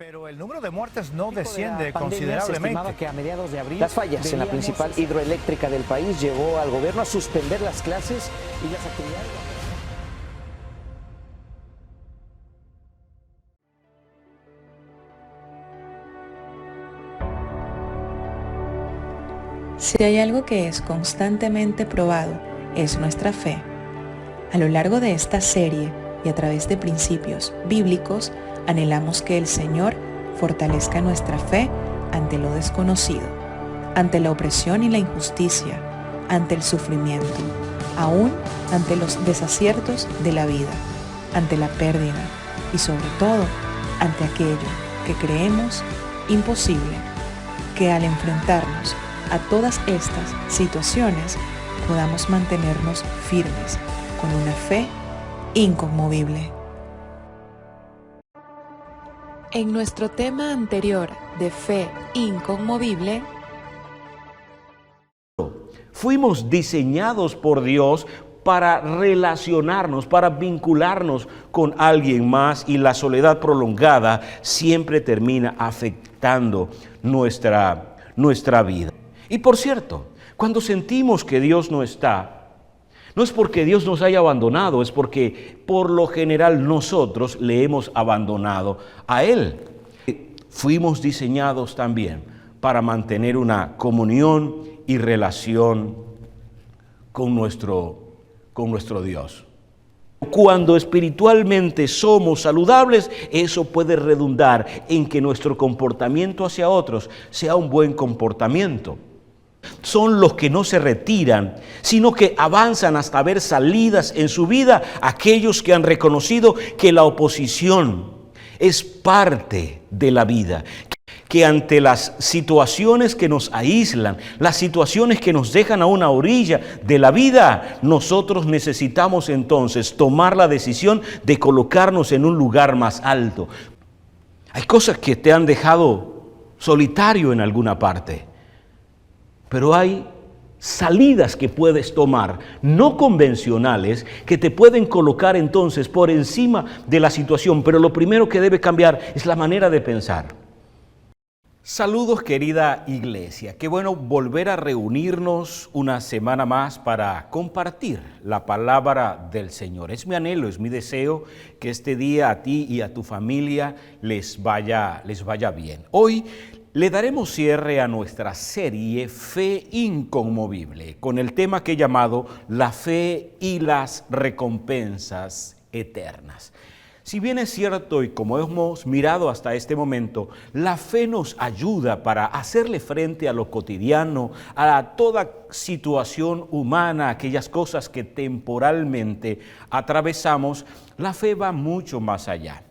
Pero el número de muertes no El pico de desciende la pandemia se considerablemente. estimaba que a mediados de abril Las fallas en la veríamos principal hidroeléctrica del país llevó al gobierno a suspender las clases y las actividades. Si hay algo que es constantemente probado, es nuestra fe. A lo largo de esta serie y a través de principios bíblicos, anhelamos que el Señor fortalezca nuestra fe ante lo desconocido, ante la opresión y la injusticia, ante el sufrimiento, aún ante los desaciertos de la vida, ante la pérdida y sobre todo ante aquello que creemos imposible, que al enfrentarnos a todas estas situaciones podamos mantenernos firmes con una fe inconmovible. En nuestro tema anterior de fe inconmovible, fuimos diseñados por Dios para relacionarnos, para vincularnos con alguien más, y la soledad prolongada siempre termina afectando nuestra vida. Y por cierto, cuando sentimos que Dios no está, no es porque Dios nos haya abandonado, es porque por lo general nosotros le hemos abandonado a Él. Fuimos diseñados también para mantener una comunión y relación con nuestro Dios. Cuando espiritualmente somos saludables, eso puede redundar en que nuestro comportamiento hacia otros sea un buen comportamiento. Son los que no se retiran, sino que avanzan hasta ver salidas en su vida, aquellos que han reconocido que la oposición es parte de la vida, que ante las situaciones que nos aíslan, las situaciones que nos dejan a una orilla de la vida, nosotros necesitamos entonces tomar la decisión de colocarnos en un lugar más alto. Hay cosas que te han dejado solitario en alguna parte, pero hay salidas que puedes tomar, no convencionales, que te pueden colocar entonces por encima de la situación. Pero lo primero que debe cambiar es la manera de pensar. Saludos, querida iglesia. Qué bueno volver a reunirnos una semana más para compartir la palabra del Señor. Es mi anhelo, es mi deseo que este día a ti y a tu familia les vaya bien. Hoy le daremos cierre a nuestra serie Fe Inconmovible, con el tema que he llamado La fe y las recompensas eternas. Si bien es cierto, y como hemos mirado hasta este momento, la fe nos ayuda para hacerle frente a lo cotidiano, a toda situación humana, aquellas cosas que temporalmente atravesamos, la fe va mucho más allá.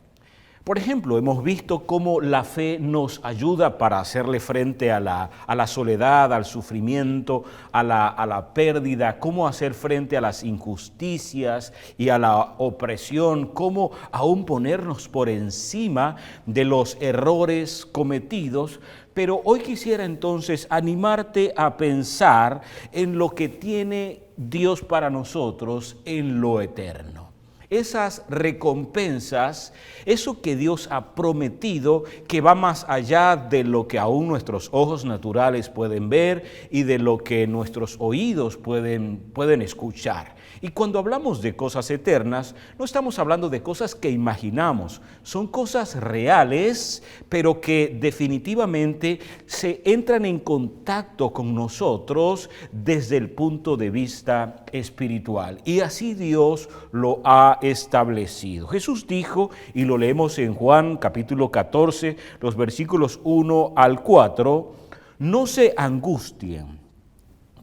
Por ejemplo, hemos visto cómo la fe nos ayuda para hacerle frente a la soledad, al sufrimiento, a la pérdida, cómo hacer frente a las injusticias y a la opresión, cómo aún ponernos por encima de los errores cometidos. Pero hoy quisiera entonces animarte a pensar en lo que tiene Dios para nosotros en lo eterno. Esas recompensas, eso que Dios ha prometido, que va más allá de lo que aún nuestros ojos naturales pueden ver y de lo que nuestros oídos pueden escuchar. Y cuando hablamos de cosas eternas, no estamos hablando de cosas que imaginamos, son cosas reales, pero que definitivamente se entran en contacto con nosotros desde el punto de vista espiritual. Y así Dios lo ha establecido. Jesús dijo, y lo leemos en Juan capítulo 14, los versículos 1 al 4, no se angustien,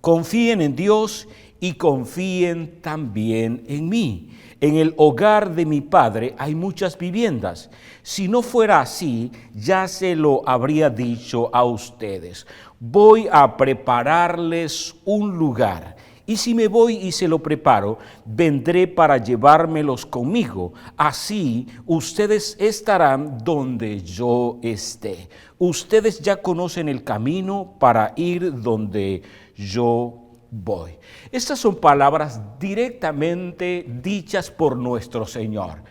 confíen en Dios y confíen también en mí. En el hogar de mi Padre hay muchas viviendas. Si no fuera así, ya se lo habría dicho a ustedes. Voy a prepararles un lugar. Y si me voy y se lo preparo, vendré para llevármelos conmigo. Así ustedes estarán donde yo esté. Ustedes ya conocen el camino para ir donde yo voy. Estas son palabras directamente dichas por nuestro Señor.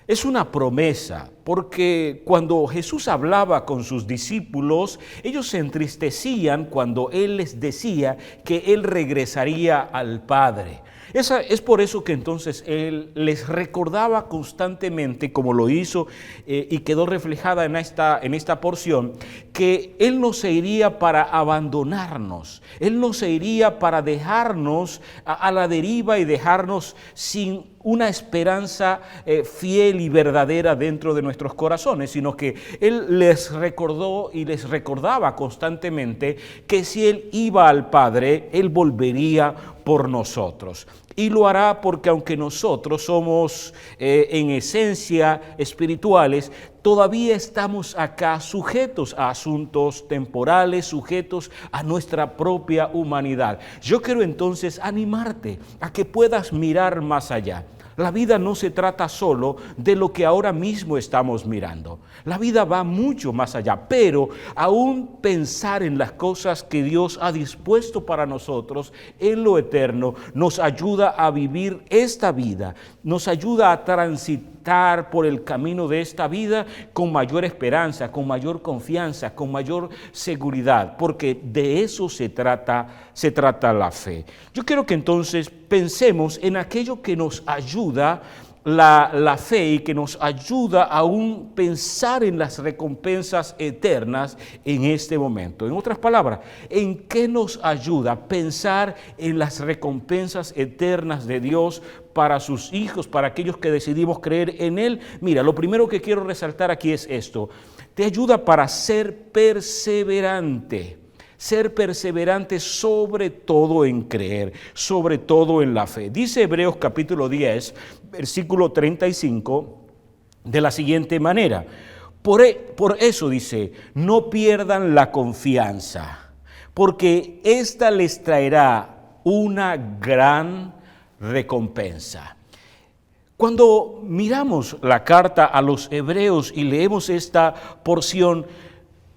Es una promesa, porque cuando Jesús hablaba con sus discípulos, ellos se entristecían cuando Él les decía que Él regresaría al Padre. Es por eso que entonces Él les recordaba constantemente, como lo hizo y quedó reflejada en esta porción, que Él no se iría para abandonarnos, Él no se iría para dejarnos a la deriva y dejarnos sin una esperanza fiel y verdadera dentro de nuestros corazones, sino que Él les recordó y les recordaba constantemente que si Él iba al Padre, Él volvería por nosotros. Y lo hará porque aunque nosotros somos en esencia espirituales, todavía estamos acá sujetos a asuntos temporales, sujetos a nuestra propia humanidad. Yo quiero entonces animarte a que puedas mirar más allá. La vida no se trata solo de lo que ahora mismo estamos mirando. La vida va mucho más allá, pero aún pensar en las cosas que Dios ha dispuesto para nosotros en lo eterno nos ayuda a vivir esta vida, nos ayuda a transitar por el camino de esta vida con mayor esperanza, con mayor confianza, con mayor seguridad, porque de eso se trata la fe. Yo quiero que entonces pensemos en aquello que nos ayuda la fe y que nos ayuda a aún pensar en las recompensas eternas en este momento. En otras palabras, ¿en qué nos ayuda pensar en las recompensas eternas de Dios para sus hijos, para aquellos que decidimos creer en Él? Mira, lo primero que quiero resaltar aquí es esto. Te ayuda para ser perseverante. Ser perseverante sobre todo en creer, sobre todo en la fe. Dice Hebreos capítulo 10, versículo 35, de la siguiente manera. Por eso dice, no pierdan la confianza, porque ésta les traerá una gran recompensa. Cuando miramos la carta a los Hebreos y leemos esta porción,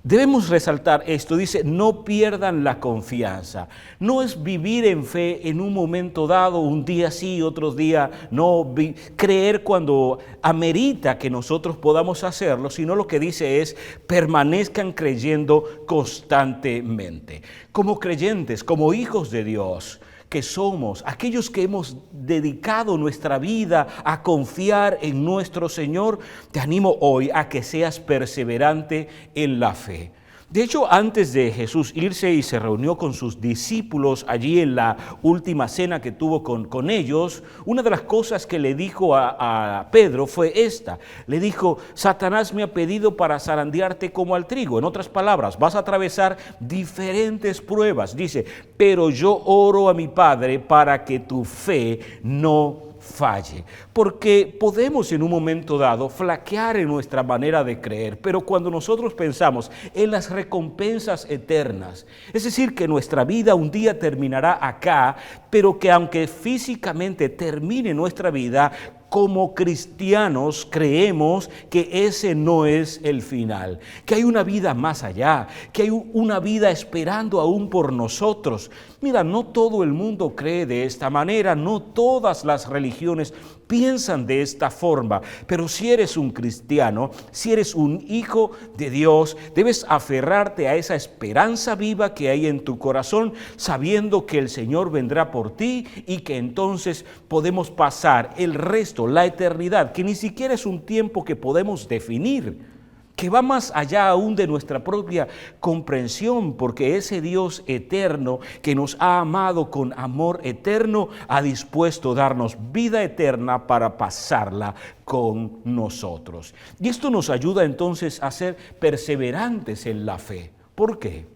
debemos resaltar esto, dice, no pierdan la confianza. No es vivir en fe en un momento dado, un día sí, otro día no, creer cuando amerita que nosotros podamos hacerlo, sino lo que dice es, permanezcan creyendo constantemente. Como creyentes, como hijos de Dios, que somos, aquellos que hemos dedicado nuestra vida a confiar en nuestro Señor, te animo hoy a que seas perseverante en la fe. De hecho, antes de Jesús irse y se reunió con sus discípulos allí en la última cena que tuvo con ellos, una de las cosas que le dijo a Pedro fue esta. Le dijo, Satanás me ha pedido para zarandearte como al trigo. En otras palabras, vas a atravesar diferentes pruebas. Dice, pero yo oro a mi Padre para que tu fe no falle, porque podemos en un momento dado flaquear en nuestra manera de creer, pero cuando nosotros pensamos en las recompensas eternas, es decir, que nuestra vida un día terminará acá, pero que aunque físicamente termine nuestra vida, como cristianos creemos que ese no es el final, que hay una vida más allá, que hay una vida esperando aún por nosotros. Mira, no todo el mundo cree de esta manera, no todas las religiones piensan de esta forma, pero si eres un cristiano, si eres un hijo de Dios, debes aferrarte a esa esperanza viva que hay en tu corazón, sabiendo que el Señor vendrá por ti y que entonces podemos pasar el resto, la eternidad, que ni siquiera es un tiempo que podemos definir, que va más allá aún de nuestra propia comprensión, porque ese Dios eterno que nos ha amado con amor eterno ha dispuesto darnos vida eterna para pasarla con nosotros. Y esto nos ayuda entonces a ser perseverantes en la fe. ¿Por qué?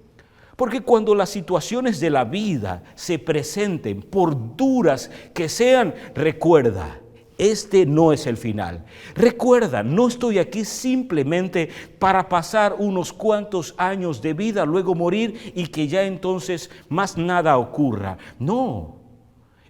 Porque cuando las situaciones de la vida se presenten, por duras que sean, recuerda, este no es el final. Recuerda, no estoy aquí simplemente para pasar unos cuantos años de vida, luego morir y que ya entonces más nada ocurra. No.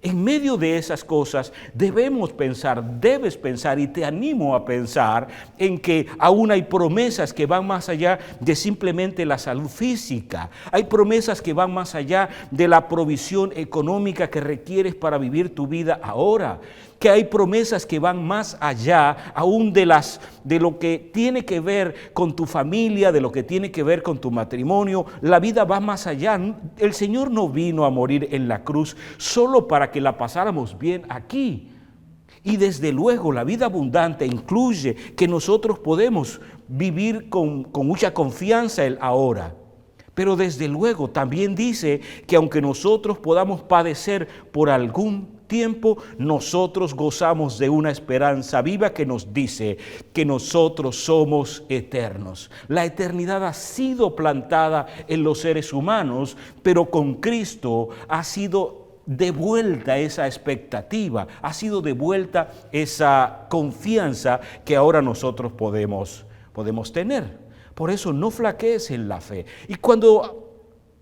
En medio de esas cosas debes pensar y te animo a pensar en que aún hay promesas que van más allá de simplemente la salud física. Hay promesas que van más allá de la provisión económica que requieres para vivir tu vida ahora. que hay promesas que van más allá aún de lo que tiene que ver con tu familia, de lo que tiene que ver con tu matrimonio. La vida va más allá. El Señor no vino a morir en la cruz solo para que la pasáramos bien aquí. Y desde luego la vida abundante incluye que nosotros podemos vivir con mucha confianza el ahora. Pero desde luego también dice que aunque nosotros podamos padecer por algún tiempo, nosotros gozamos de una esperanza viva que nos dice que nosotros somos eternos. La eternidad ha sido plantada en los seres humanos, pero con Cristo ha sido devuelta esa expectativa, ha sido devuelta esa confianza que ahora nosotros podemos tener. Por eso no flaquees en la fe. Y cuando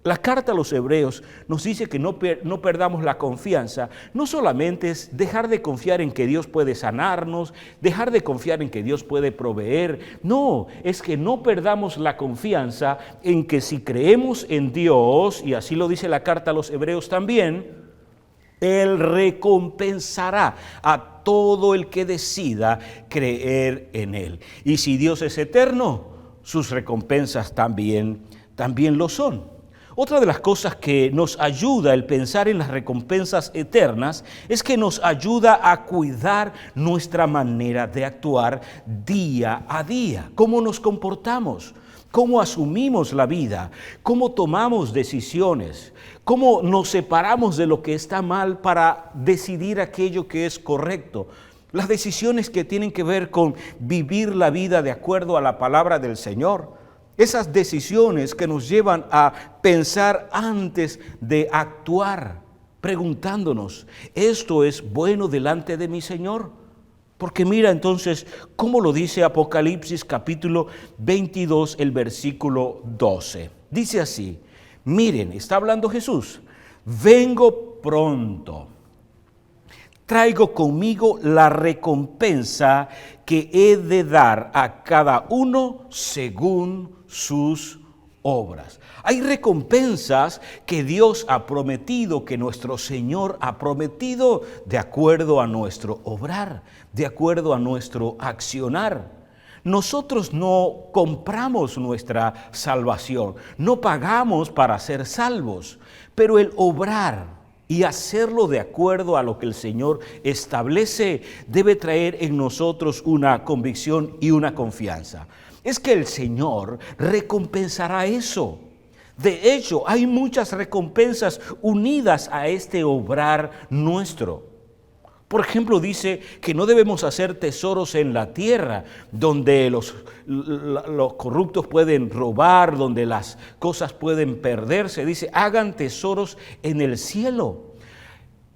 la carta a los Hebreos nos dice que no perdamos la confianza, no solamente es dejar de confiar en que Dios puede sanarnos, dejar de confiar en que Dios puede proveer, no, es que no perdamos la confianza en que si creemos en Dios, y así lo dice la carta a los Hebreos también, Él recompensará a todo el que decida creer en Él. Y si Dios es eterno, sus recompensas también lo son. Otra de las cosas que nos ayuda el pensar en las recompensas eternas es que nos ayuda a cuidar nuestra manera de actuar día a día, cómo nos comportamos, cómo asumimos la vida, cómo tomamos decisiones, cómo nos separamos de lo que está mal para decidir aquello que es correcto. Las decisiones que tienen que ver con vivir la vida de acuerdo a la palabra del Señor. Esas decisiones que nos llevan a pensar antes de actuar, preguntándonos, ¿esto es bueno delante de mi Señor? Porque mira entonces cómo lo dice Apocalipsis capítulo 22, el versículo 12. Dice así, miren, está hablando Jesús, vengo pronto. Traigo conmigo la recompensa que he de dar a cada uno según sus obras. Hay recompensas que Dios ha prometido, que nuestro Señor ha prometido de acuerdo a nuestro obrar, de acuerdo a nuestro accionar. Nosotros no compramos nuestra salvación, no pagamos para ser salvos, pero el obrar y hacerlo de acuerdo a lo que el Señor establece debe traer en nosotros una convicción y una confianza. Es que el Señor recompensará eso. De hecho, hay muchas recompensas unidas a este obrar nuestro. Por ejemplo, dice que no debemos hacer tesoros en la tierra, donde los corruptos pueden robar, donde las cosas pueden perderse. Dice, hagan tesoros en el cielo,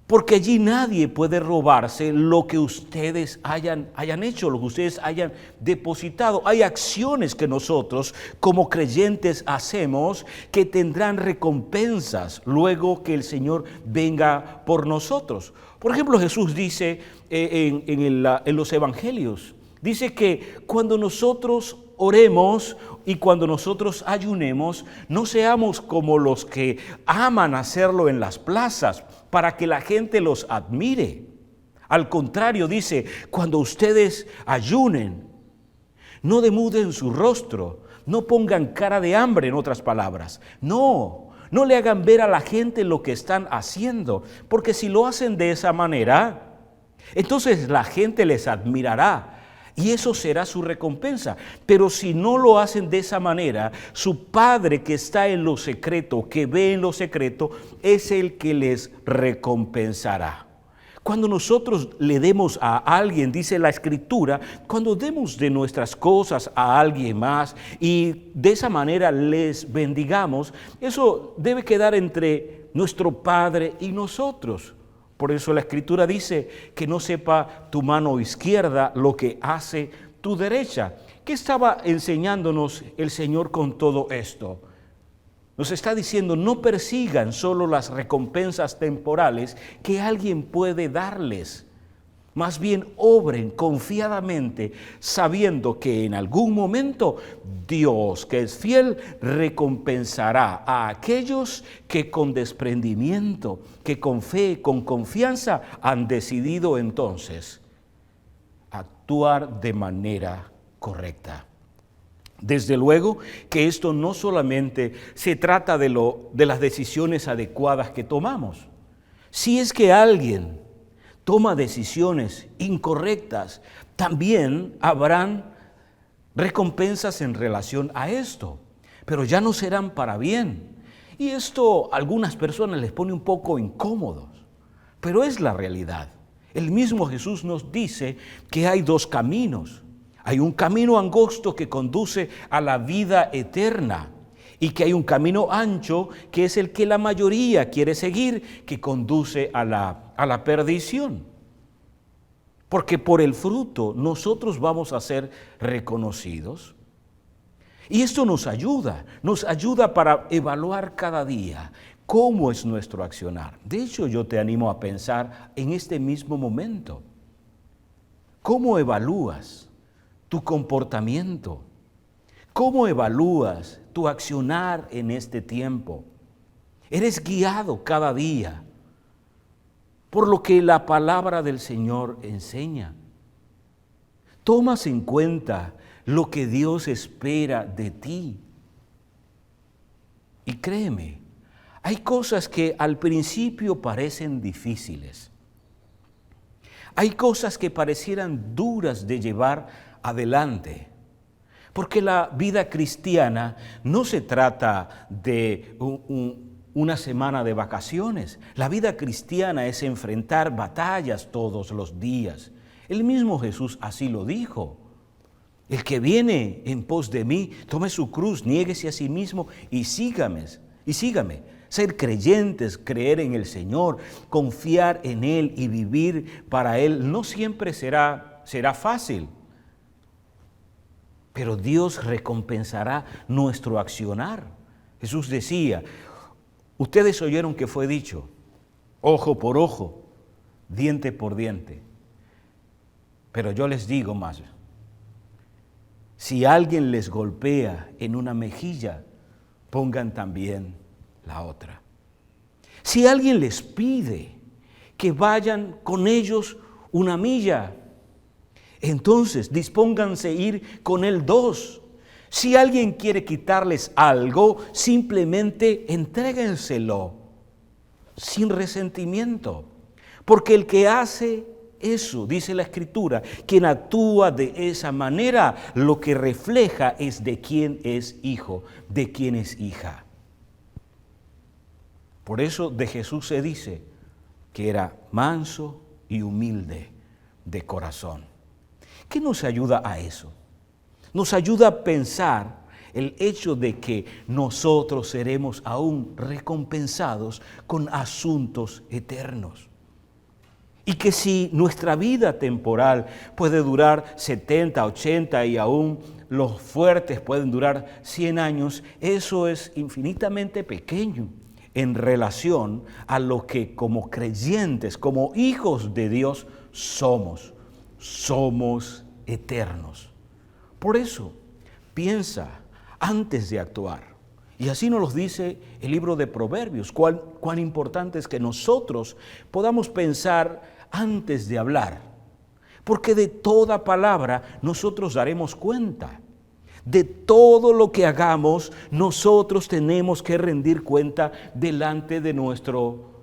porque allí nadie puede robarse lo que ustedes hayan hecho, lo que ustedes hayan depositado. Hay acciones que nosotros como creyentes hacemos que tendrán recompensas luego que el Señor venga por nosotros. Por ejemplo, Jesús dice en los evangelios, dice que cuando nosotros oremos y cuando nosotros ayunemos, no seamos como los que aman hacerlo en las plazas para que la gente los admire. Al contrario, dice, cuando ustedes ayunen, no demuden su rostro, no pongan cara de hambre, en otras palabras. No le hagan ver a la gente lo que están haciendo, porque si lo hacen de esa manera, entonces la gente les admirará y eso será su recompensa. Pero si no lo hacen de esa manera, su Padre que está en lo secreto, que ve en lo secreto, es el que les recompensará. Cuando nosotros le demos a alguien, dice la Escritura, cuando demos de nuestras cosas a alguien más y de esa manera les bendigamos, eso debe quedar entre nuestro Padre y nosotros. Por eso la Escritura dice que no sepa tu mano izquierda lo que hace tu derecha. ¿Qué estaba enseñándonos el Señor con todo esto? Nos está diciendo, no persigan solo las recompensas temporales que alguien puede darles. Más bien obren confiadamente, sabiendo que en algún momento Dios, que es fiel, recompensará a aquellos que con desprendimiento, que con fe, con confianza, han decidido entonces actuar de manera correcta. Desde luego que esto no solamente se trata de las decisiones adecuadas que tomamos. Si es que alguien toma decisiones incorrectas, también habrán recompensas en relación a esto, pero ya no serán para bien. Y esto a algunas personas les pone un poco incómodos, pero es la realidad. El mismo Jesús nos dice que hay dos caminos. Hay un camino angosto que conduce a la vida eterna y que hay un camino ancho que es el que la mayoría quiere seguir, que conduce a la perdición. Porque por el fruto nosotros vamos a ser reconocidos. Y esto nos ayuda para evaluar cada día cómo es nuestro accionar. De hecho, yo te animo a pensar en este mismo momento. ¿Cómo evalúas tu comportamiento? ¿Cómo evalúas tu accionar en este tiempo? ¿Eres guiado cada día por lo que la palabra del Señor enseña? ¿Tomas en cuenta lo que Dios espera de ti? Y créeme, hay cosas que al principio parecen difíciles. Hay cosas que parecieran duras de llevar adelante. Porque la vida cristiana no se trata de una semana de vacaciones. La vida cristiana es enfrentar batallas todos los días. El mismo Jesús así lo dijo. El que viene en pos de mí, tome su cruz, niéguese a sí mismo y sígame. Ser creyentes, creer en el Señor, confiar en Él y vivir para Él no siempre será fácil. Pero Dios recompensará nuestro accionar. Jesús decía, ustedes oyeron que fue dicho, ojo por ojo, diente por diente. Pero yo les digo más, si alguien les golpea en una mejilla, pongan también la otra. Si alguien les pide que vayan con ellos una milla, entonces dispónganse a ir con él 2. Si alguien quiere quitarles algo, simplemente entréguenselo sin resentimiento. Porque el que hace eso, dice la Escritura, quien actúa de esa manera, lo que refleja es de quién es hijo, de quién es hija. Por eso de Jesús se dice que era manso y humilde de corazón. ¿Qué nos ayuda a eso? Nos ayuda a pensar el hecho de que nosotros seremos aún recompensados con asuntos eternos. Y que si nuestra vida temporal puede durar 70, 80 y aún los fuertes pueden durar 100 años, eso es infinitamente pequeño en relación a lo que como creyentes, como hijos de Dios somos. Somos eternos. Por eso, piensa antes de actuar. Y así nos lo dice el libro de Proverbios, cuán importante es que nosotros podamos pensar antes de hablar. Porque de toda palabra nosotros daremos cuenta. De todo lo que hagamos, nosotros tenemos que rendir cuenta delante de nuestro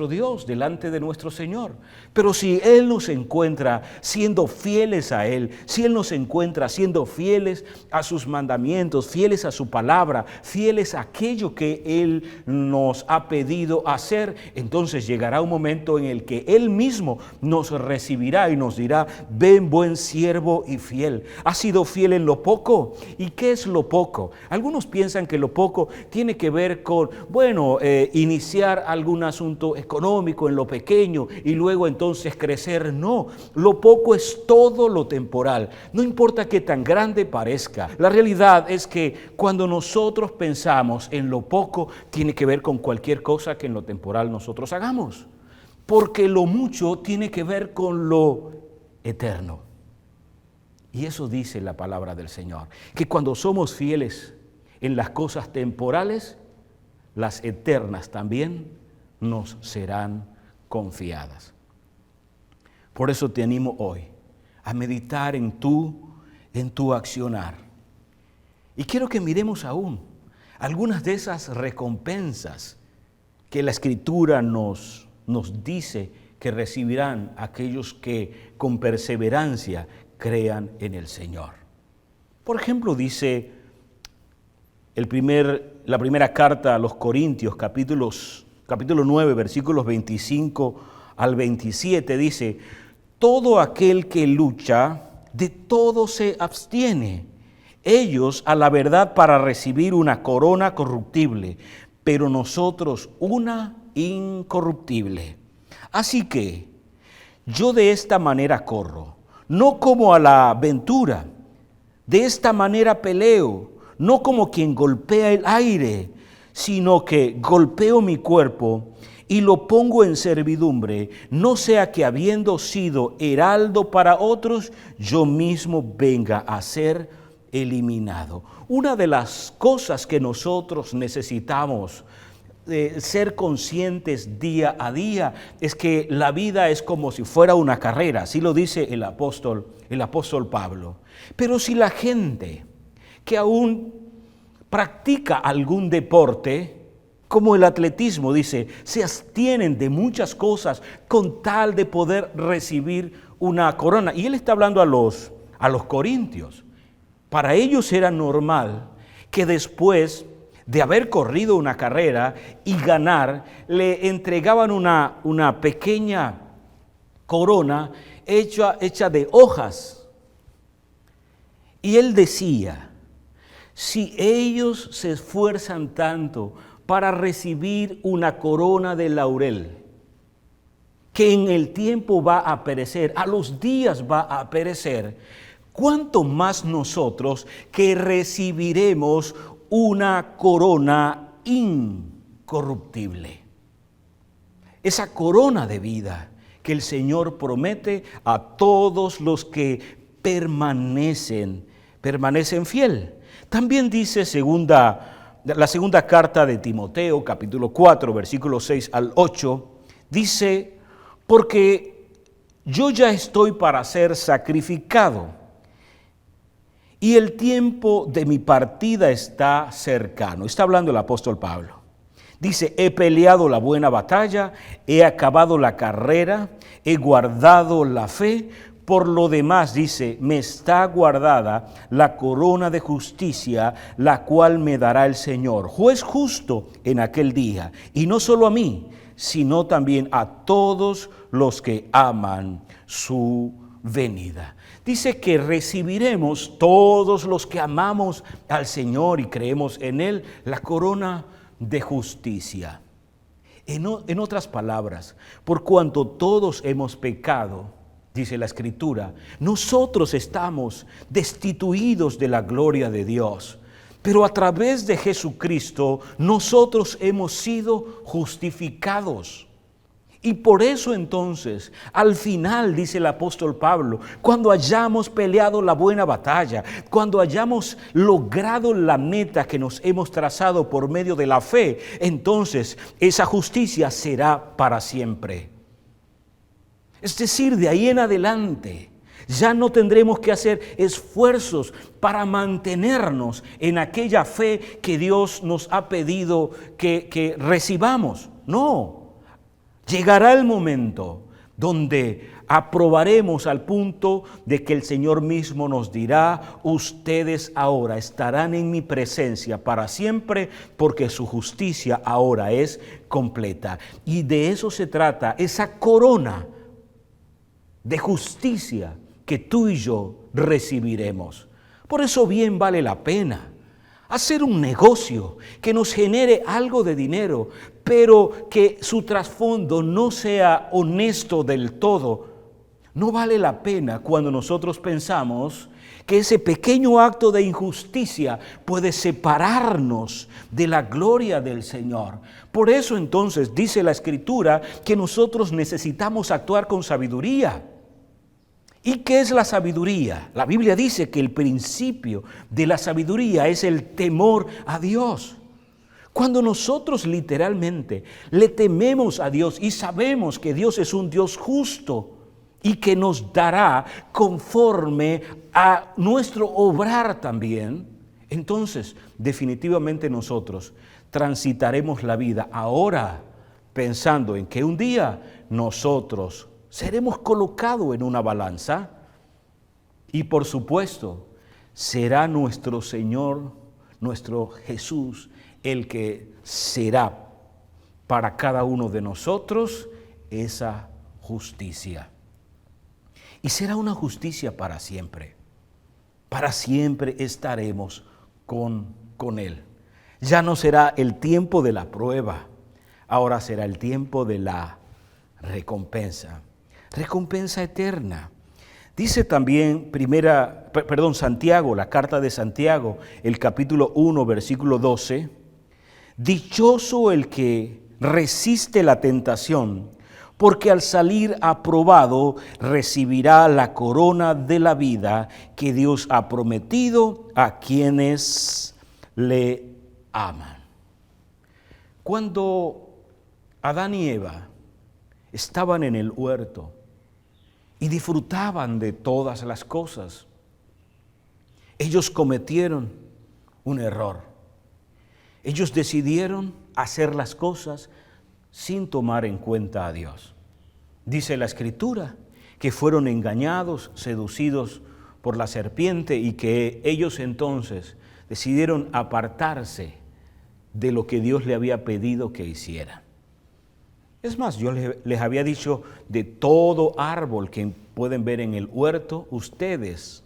Dios, delante de nuestro Señor. Pero si Él nos encuentra siendo fieles a Él, si Él nos encuentra siendo fieles a sus mandamientos, fieles a su palabra, fieles a aquello que Él nos ha pedido hacer, entonces llegará un momento en el que Él mismo nos recibirá y nos dirá, ven buen siervo y fiel, ¿has sido fiel en lo poco? ¿Y qué es lo poco? Algunos piensan que lo poco tiene que ver con, iniciar algún asunto económico en lo pequeño y luego entonces crecer. No, lo poco es todo lo temporal. No importa qué tan grande parezca. La realidad es que cuando nosotros pensamos en lo poco, tiene que ver con cualquier cosa que en lo temporal nosotros hagamos. porque lo mucho tiene que ver con lo eterno. Y eso dice la palabra del Señor, que cuando somos fieles en las cosas temporales, las eternas también nos serán confiadas. Por eso te animo hoy a meditar en tu accionar. Y quiero que miremos aún algunas de esas recompensas que la Escritura nos dice que recibirán aquellos que con perseverancia crean en el Señor. Por ejemplo, dice la primera carta a los Corintios, capítulo 9, versículos 25 al 27, dice: todo aquel que lucha, de todo se abstiene. Ellos a la verdad para recibir una corona corruptible, pero nosotros una incorruptible. Así que yo de esta manera corro, no como a la aventura, de esta manera peleo, no como quien golpea el aire, sino que golpeo mi cuerpo y lo pongo en servidumbre, no sea que habiendo sido heraldo para otros, yo mismo venga a ser eliminado. Una de las cosas que nosotros necesitamos ser conscientes día a día es que la vida es como si fuera una carrera, así lo dice el apóstol Pablo. Pero si la gente que aún practica algún deporte, como el atletismo, dice, se abstienen de muchas cosas con tal de poder recibir una corona. Y él está hablando a los corintios. Para ellos era normal que después de haber corrido una carrera y ganar, le entregaban una pequeña corona hecha de hojas. Y él decía, si ellos se esfuerzan tanto para recibir una corona de laurel, que en el tiempo va a perecer, a los días va a perecer, ¿cuánto más nosotros que recibiremos una corona incorruptible? Esa corona de vida que el Señor promete a todos los que permanecen fiel. También dice la segunda carta de Timoteo, capítulo 4, versículos 6 al 8, dice, porque yo ya estoy para ser sacrificado y el tiempo de mi partida está cercano. Está hablando el apóstol Pablo. Dice, he peleado la buena batalla, he acabado la carrera, he guardado la fe. Por lo demás, dice, me está guardada la corona de justicia, la cual me dará el Señor, juez justo en aquel día. Y no solo a mí, sino también a todos los que aman su venida. Dice que recibiremos todos los que amamos al Señor y creemos en Él, la corona de justicia. En otras palabras, por cuanto todos hemos pecado, dice la Escritura, nosotros estamos destituidos de la gloria de Dios, pero a través de Jesucristo nosotros hemos sido justificados. Y por eso entonces, al final, dice el apóstol Pablo, cuando hayamos peleado la buena batalla, cuando hayamos logrado la meta que nos hemos trazado por medio de la fe, entonces esa justicia será para siempre. Es decir, de ahí en adelante ya no tendremos que hacer esfuerzos para mantenernos en aquella fe que Dios nos ha pedido que recibamos. No, llegará el momento donde aprobaremos al punto de que el Señor mismo nos dirá, ustedes ahora estarán en mi presencia para siempre porque su justicia ahora es completa. Y de eso se trata, esa corona de justicia que tú y yo recibiremos. Por eso bien vale la pena hacer un negocio que nos genere algo de dinero, pero que su trasfondo no sea honesto del todo. No vale la pena cuando nosotros pensamos que ese pequeño acto de injusticia puede separarnos de la gloria del Señor. Por eso entonces dice la Escritura que nosotros necesitamos actuar con sabiduría. ¿Y qué es la sabiduría? La Biblia dice que el principio de la sabiduría es el temor a Dios. Cuando nosotros literalmente le tememos a Dios y sabemos que Dios es un Dios justo y que nos dará conforme a nuestro obrar también, entonces definitivamente nosotros transitaremos la vida ahora pensando en que un día nosotros seremos colocados en una balanza y por supuesto será nuestro Señor, nuestro Jesús, el que será para cada uno de nosotros esa justicia. Y será una justicia para siempre. Para siempre estaremos con Él. Ya no será el tiempo de la prueba, ahora será el tiempo de la recompensa. Recompensa eterna. Dice también Santiago, la carta de Santiago, el capítulo 1, versículo 12, dichoso el que resiste la tentación, porque al salir aprobado recibirá la corona de la vida que Dios ha prometido a quienes le aman. Cuando Adán y Eva estaban en el huerto y disfrutaban de todas las cosas, ellos cometieron un error. Ellos decidieron hacer las cosas sin tomar en cuenta a Dios. Dice la Escritura que fueron engañados, seducidos por la serpiente y que ellos entonces decidieron apartarse de lo que Dios le había pedido que hicieran. Es más, yo les había dicho, de todo árbol que pueden ver en el huerto, ustedes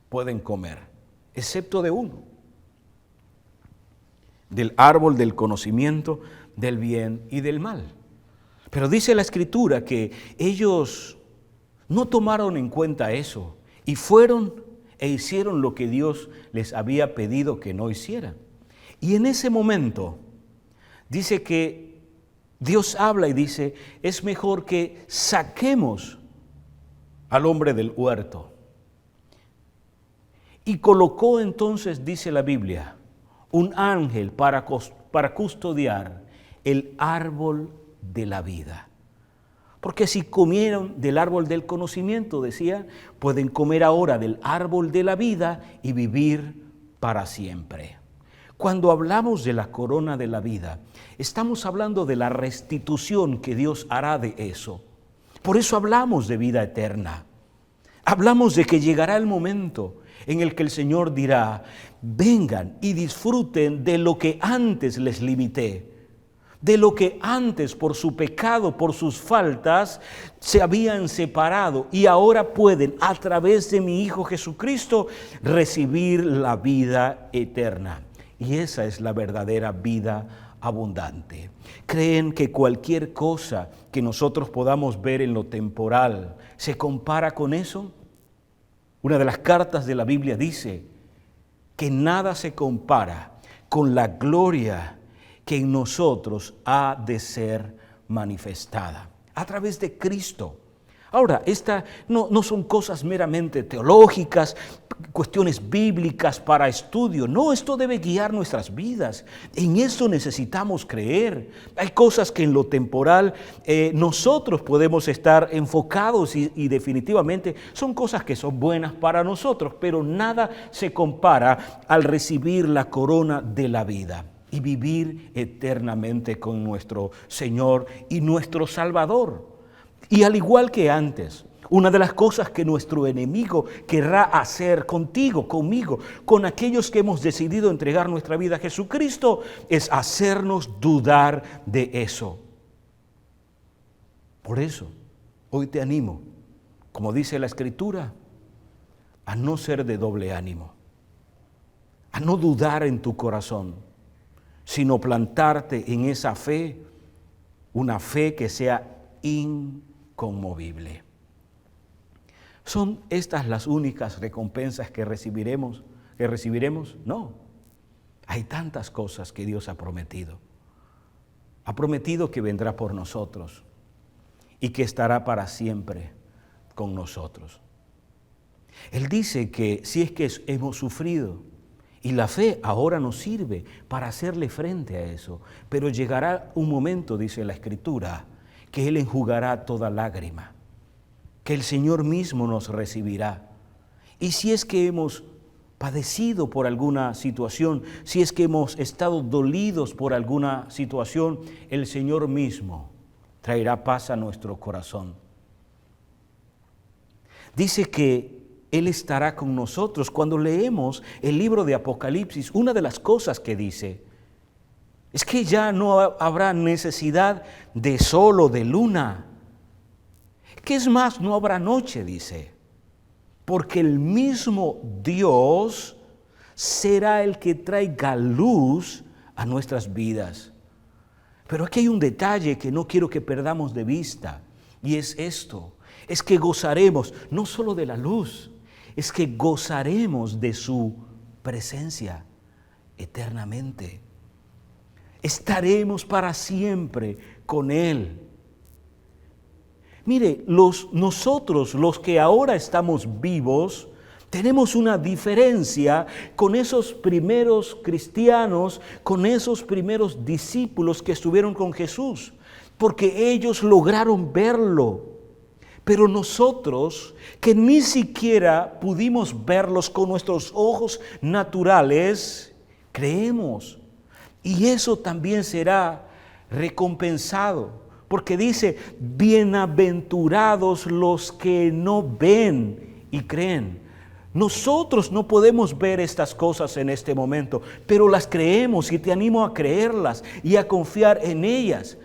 pueden comer, excepto de uno, del árbol del conocimiento del bien y del mal. Pero dice la Escritura que ellos no tomaron en cuenta eso y fueron e hicieron lo que Dios les había pedido que no hicieran. Y en ese momento dice que Dios habla y dice, es mejor que saquemos al hombre del huerto. Y colocó entonces, dice la Biblia, un ángel para custodiar el árbol de la vida. Porque si comieron del árbol del conocimiento, decía, pueden comer ahora del árbol de la vida y vivir para siempre. Cuando hablamos de la corona de la vida, estamos hablando de la restitución que Dios hará de eso. Por eso hablamos de vida eterna. Hablamos de que llegará el momento en el que el Señor dirá, vengan y disfruten de lo que antes les limité, de lo que antes por su pecado, por sus faltas, se habían separado y ahora pueden, a través de mi Hijo Jesucristo, recibir la vida eterna. Y esa es la verdadera vida abundante. ¿Creen que cualquier cosa que nosotros podamos ver en lo temporal se compara con eso? Una de las cartas de la Biblia dice que nada se compara con la gloria que en nosotros ha de ser manifestada a través de Cristo. Ahora, estas no son cosas meramente teológicas, cuestiones bíblicas para estudio. No, esto debe guiar nuestras vidas. En eso necesitamos creer. Hay cosas que en lo temporal nosotros podemos estar enfocados y definitivamente son cosas que son buenas para nosotros, pero nada se compara al recibir la corona de la vida y vivir eternamente con nuestro Señor y nuestro Salvador. Y al igual que antes, una de las cosas que nuestro enemigo querrá hacer contigo, conmigo, con aquellos que hemos decidido entregar nuestra vida a Jesucristo, es hacernos dudar de eso. Por eso, hoy te animo, como dice la Escritura, a no ser de doble ánimo, a no dudar en tu corazón, sino plantarte en esa fe, una fe que sea inconmovible. ¿Son estas las únicas recompensas que recibiremos? No. Hay tantas cosas que Dios ha prometido. Ha prometido que vendrá por nosotros y que estará para siempre con nosotros. Él dice que si es que hemos sufrido, y la fe ahora nos sirve para hacerle frente a eso, pero llegará un momento, dice la Escritura, que Él enjugará toda lágrima, que el Señor mismo nos recibirá. Y si es que hemos padecido por alguna situación, si es que hemos estado dolidos por alguna situación, el Señor mismo traerá paz a nuestro corazón. Dice que Él estará con nosotros. Cuando leemos el libro de Apocalipsis, una de las cosas que dice es que ya no habrá necesidad de sol o de luna. ¿Qué es más? No habrá noche, dice, porque el mismo Dios será el que traiga luz a nuestras vidas. Pero aquí hay un detalle que no quiero que perdamos de vista, y es esto, es que gozaremos no solo de la luz, es que gozaremos de su presencia eternamente. Estaremos para siempre con Él. Mire, nosotros, los que ahora estamos vivos, tenemos una diferencia con esos primeros cristianos, con esos primeros discípulos que estuvieron con Jesús, porque ellos lograron verlo. Pero nosotros, que ni siquiera pudimos verlos con nuestros ojos naturales, creemos. Y eso también será recompensado. Porque dice, bienaventurados los que no ven y creen. Nosotros no podemos ver estas cosas en este momento, pero las creemos y te animo a creerlas y a confiar en ellas.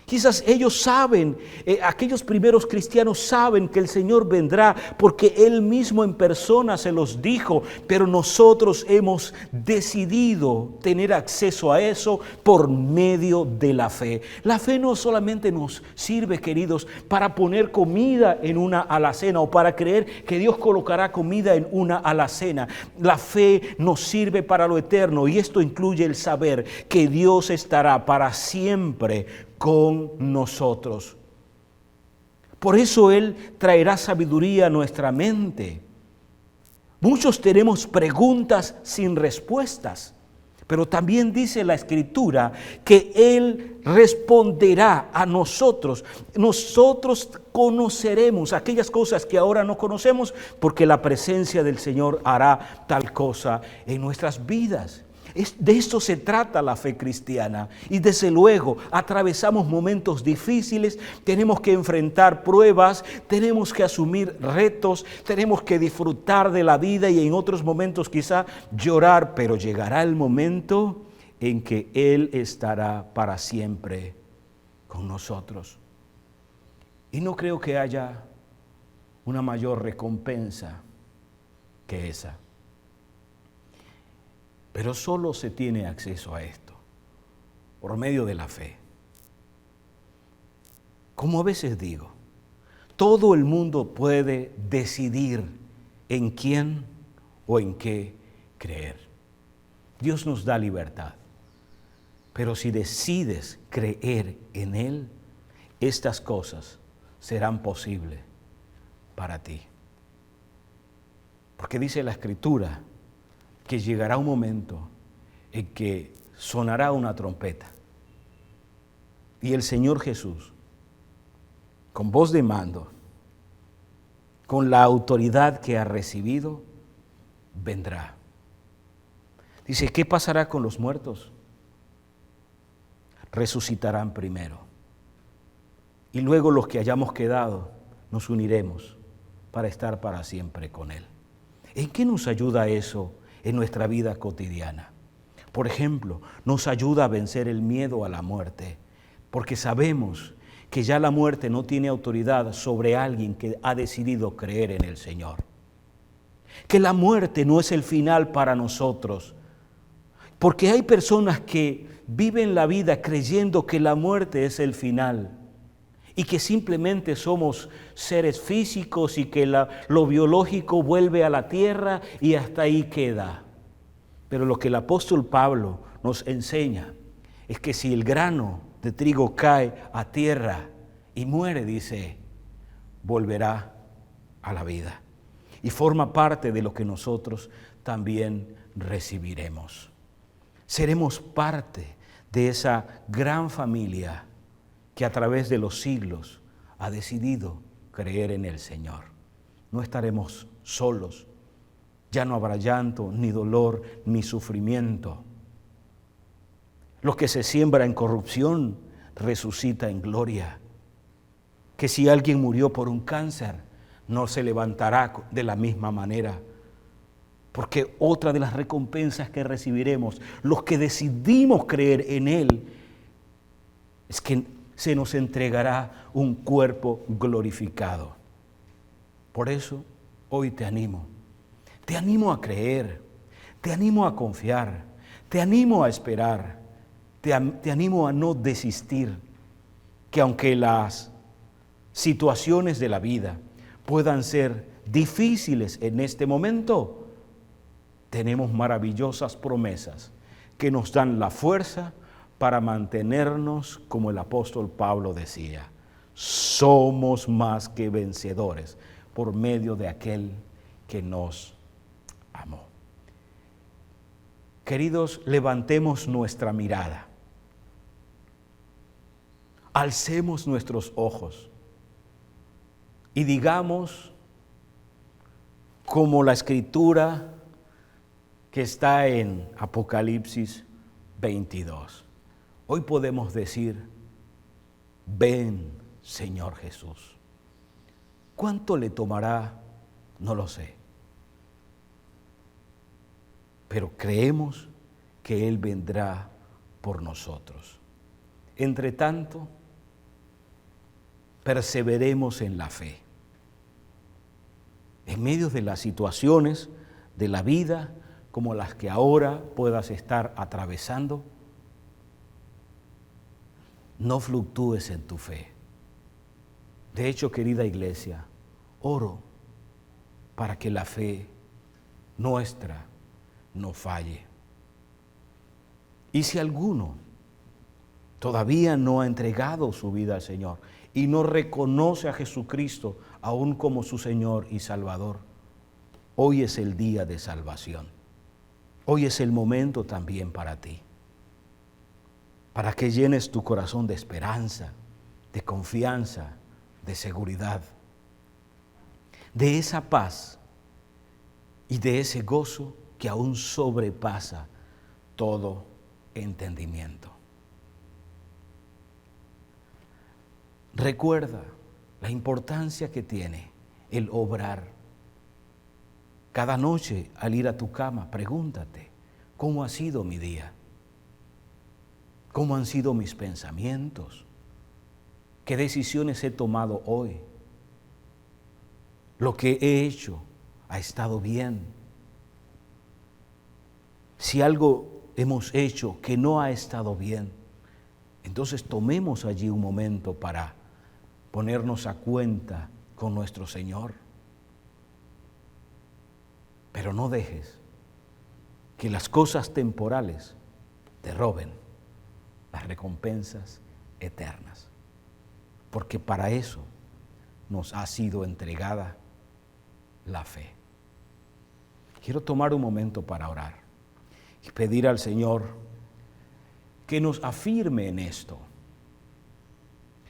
Quizás ellos saben, aquellos primeros cristianos saben que el Señor vendrá porque Él mismo en persona se los dijo, pero nosotros hemos decidido tener acceso a eso por medio de la fe. La fe no solamente nos sirve, queridos, para poner comida en una alacena o para creer que Dios colocará comida en una alacena. La fe nos sirve para lo eterno y esto incluye el saber que Dios estará para siempre con nosotros. Por eso Él traerá sabiduría a nuestra mente. Muchos tenemos preguntas sin respuestas, pero también dice la Escritura que Él responderá a nosotros. Nosotros conoceremos aquellas cosas que ahora no conocemos porque la presencia del Señor hará tal cosa en nuestras vidas. De esto se trata la fe cristiana y desde luego atravesamos momentos difíciles, tenemos que enfrentar pruebas, tenemos que asumir retos, tenemos que disfrutar de la vida y en otros momentos quizá llorar, pero llegará el momento en que Él estará para siempre con nosotros. Y no creo que haya una mayor recompensa que esa. Pero solo se tiene acceso a esto por medio de la fe. Como a veces digo, todo el mundo puede decidir en quién o en qué creer. Dios nos da libertad. Pero si decides creer en Él, estas cosas serán posibles para ti. Porque dice la Escritura que llegará un momento en que sonará una trompeta y el Señor Jesús, con voz de mando, con la autoridad que ha recibido, vendrá. Dice, ¿qué pasará con los muertos? Resucitarán primero. Y luego los que hayamos quedado, nos uniremos para estar para siempre con Él. ¿En qué nos ayuda eso en nuestra vida cotidiana? Por ejemplo, nos ayuda a vencer el miedo a la muerte, porque sabemos que ya la muerte no tiene autoridad sobre alguien que ha decidido creer en el Señor. Que la muerte no es el final para nosotros, porque hay personas que viven la vida creyendo que la muerte es el final y que simplemente somos seres físicos y que lo biológico vuelve a la tierra y hasta ahí queda. Pero lo que el apóstol Pablo nos enseña es que si el grano de trigo cae a tierra y muere, dice, volverá a la vida. Y forma parte de lo que nosotros también recibiremos. Seremos parte de esa gran familia que a través de los siglos ha decidido creer en el Señor. No estaremos solos. Ya no habrá llanto, ni dolor, ni sufrimiento. Lo que se siembra en corrupción resucita en gloria. Que si alguien murió por un cáncer, no se levantará de la misma manera. Porque otra de las recompensas que recibiremos, los que decidimos creer en Él, es que se nos entregará un cuerpo glorificado. Por eso, hoy te animo a creer, te animo a confiar, te animo a esperar, te animo a no desistir, que aunque las situaciones de la vida puedan ser difíciles en este momento, tenemos maravillosas promesas que nos dan la fuerza para mantenernos, como el apóstol Pablo decía, somos más que vencedores por medio de aquel que nos amó. Queridos, levantemos nuestra mirada, alcemos nuestros ojos y digamos, como la escritura que está en Apocalipsis 22. Hoy podemos decir, ven, Señor Jesús. ¿Cuánto le tomará? No lo sé. Pero creemos que Él vendrá por nosotros. Entre tanto, perseveremos en la fe. En medio de las situaciones de la vida, como las que ahora puedas estar atravesando, no fluctúes en tu fe. De hecho, querida iglesia, oro para que la fe nuestra no falle. Y si alguno todavía no ha entregado su vida al Señor y no reconoce a Jesucristo aún como su Señor y Salvador, hoy es el día de salvación. Hoy es el momento también para ti, para que llenes tu corazón de esperanza, de confianza, de seguridad, de esa paz y de ese gozo que aún sobrepasa todo entendimiento. Recuerda la importancia que tiene el obrar. Cada noche al ir a tu cama, pregúntate, ¿cómo ha sido mi día? ¿Cómo han sido mis pensamientos? ¿Qué decisiones he tomado hoy? ¿Lo que he hecho ha estado bien? Si algo hemos hecho que no ha estado bien, entonces tomemos allí un momento para ponernos a cuenta con nuestro Señor. Pero no dejes que las cosas temporales te roben las recompensas eternas, porque para eso nos ha sido entregada la fe. Quiero tomar un momento para orar y pedir al Señor que nos afirme en esto.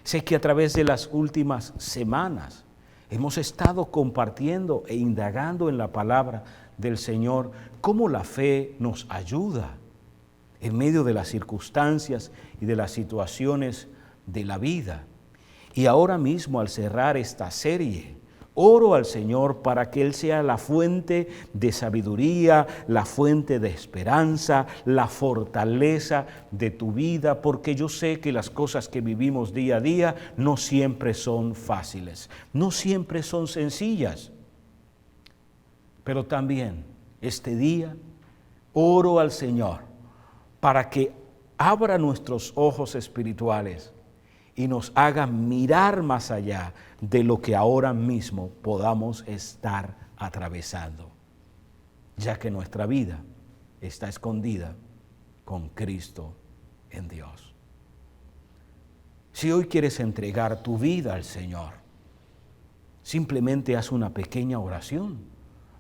Sé que a través de las últimas semanas hemos estado compartiendo e indagando en la palabra del Señor cómo la fe nos ayuda en medio de las circunstancias y de las situaciones de la vida. Y ahora mismo, al cerrar esta serie, oro al Señor para que Él sea la fuente de sabiduría, la fuente de esperanza, la fortaleza de tu vida, porque yo sé que las cosas que vivimos día a día no siempre son fáciles, no siempre son sencillas. Pero también este día oro al Señor para que abra nuestros ojos espirituales y nos haga mirar más allá de lo que ahora mismo podamos estar atravesando, ya que nuestra vida está escondida con Cristo en Dios. Si hoy quieres entregar tu vida al Señor, simplemente haz una pequeña oración.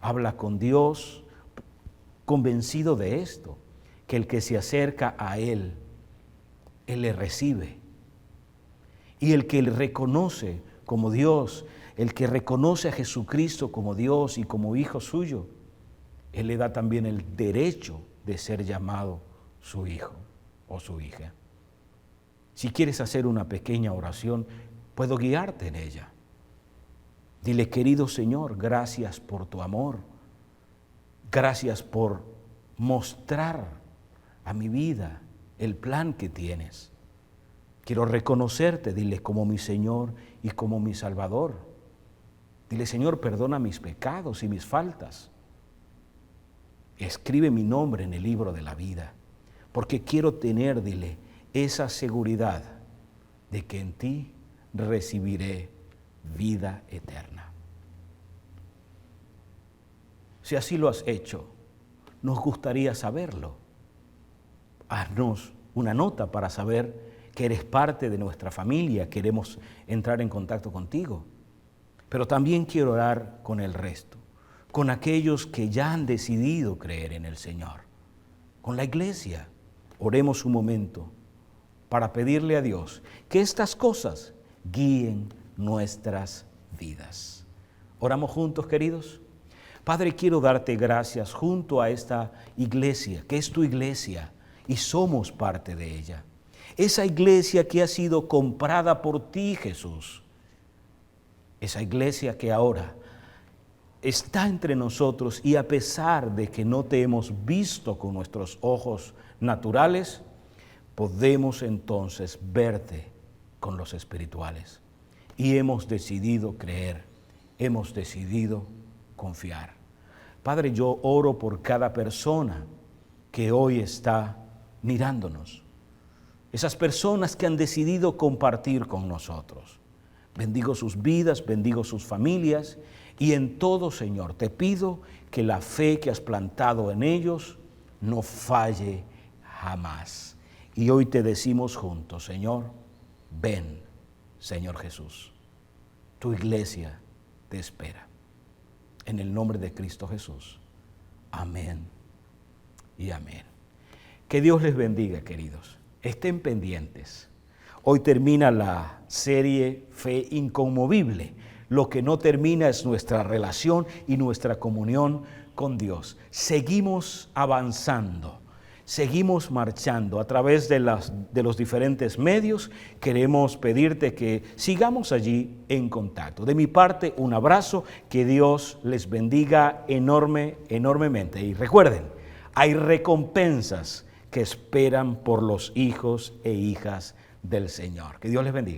Habla con Dios, convencido de esto, que el que se acerca a Él le recibe. Y el que le reconoce como Dios, el que reconoce a Jesucristo como Dios y como Hijo suyo, Él le da también el derecho de ser llamado su hijo o su hija. Si quieres hacer una pequeña oración, puedo guiarte en ella. Dile: querido Señor, gracias por tu amor. Gracias por mostrar a mi vida el plan que tienes. Quiero reconocerte, dile, como mi Señor y como mi Salvador. Dile: Señor, perdona mis pecados y mis faltas. Escribe mi nombre en el libro de la vida, porque quiero tener, dile, esa seguridad de que en ti recibiré vida eterna. Si así lo has hecho, nos gustaría saberlo. Haznos una nota para saber que eres parte de nuestra familia, queremos entrar en contacto contigo. Pero también quiero orar con el resto, con aquellos que ya han decidido creer en el Señor, con la iglesia. Oremos un momento para pedirle a Dios que estas cosas guíen nuestras vidas. Oramos juntos, queridos. Padre, quiero darte gracias junto a esta iglesia, que es tu iglesia, y somos parte de ella. Esa iglesia que ha sido comprada por ti, Jesús. Esa iglesia que ahora está entre nosotros y a pesar de que no te hemos visto con nuestros ojos naturales, podemos entonces verte con los espirituales. Y hemos decidido creer, hemos decidido confiar. Padre, yo oro por cada persona que hoy está mirándonos. Esas personas que han decidido compartir con nosotros. Bendigo sus vidas, bendigo sus familias y en todo, Señor, te pido que la fe que has plantado en ellos no falle jamás. Y hoy te decimos juntos, Señor, ven, Señor Jesús. Tu iglesia te espera. En el nombre de Cristo Jesús. Amén y amén. Que Dios les bendiga, queridos. Estén pendientes. Hoy termina la serie Fe Inconmovible. Lo que no termina es nuestra relación y nuestra comunión con Dios. Seguimos avanzando, seguimos marchando a través de los diferentes medios. Queremos pedirte que sigamos allí en contacto. De mi parte, un abrazo, que Dios les bendiga enormemente. Y recuerden, hay recompensas que esperan por los hijos e hijas del Señor. Que Dios les bendiga.